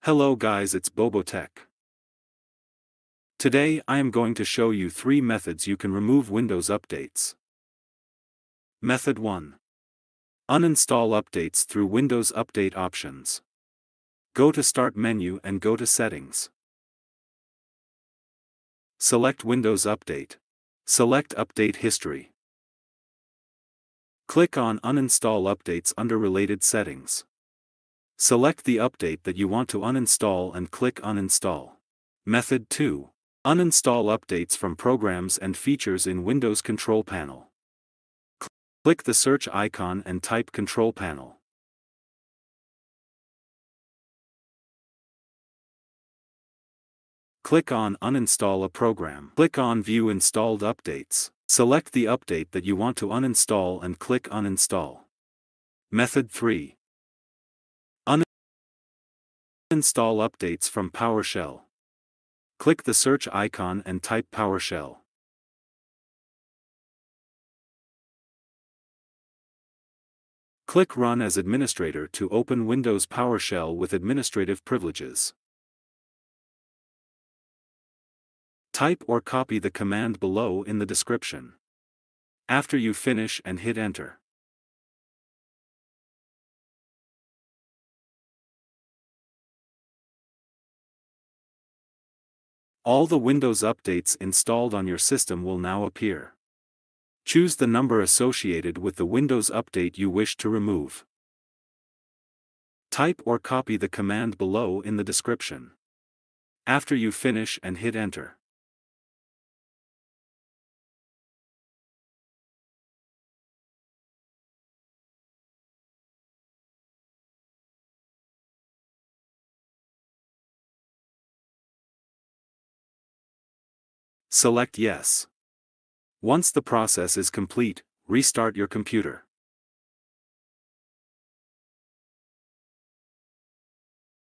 Hello guys, it's Bobotech. Today I am going to show you 3 methods you can remove Windows updates. Method 1. Uninstall updates through Windows Update options. Go to Start menu and go to Settings. Select Windows Update. Select Update History. Click on Uninstall Updates under Related Settings. Select the update that you want to uninstall and click Uninstall. Method 2. Uninstall updates from programs and features in Windows Control Panel. Click the search icon and type Control Panel. Click on Uninstall a program. Click on View Installed Updates. Select the update that you want to uninstall and click Uninstall. Method 3. Uninstall updates from PowerShell. Click the search icon and type PowerShell. Click Run as Administrator to open Windows PowerShell with administrative privileges. Type or copy the command below in the description. After you finish and hit Enter. All the Windows updates installed on your system will now appear. Choose the number associated with the Windows update you wish to remove. Type or copy the command below in the description. After you finish and hit Enter. Select Yes. Once the process is complete, restart your computer.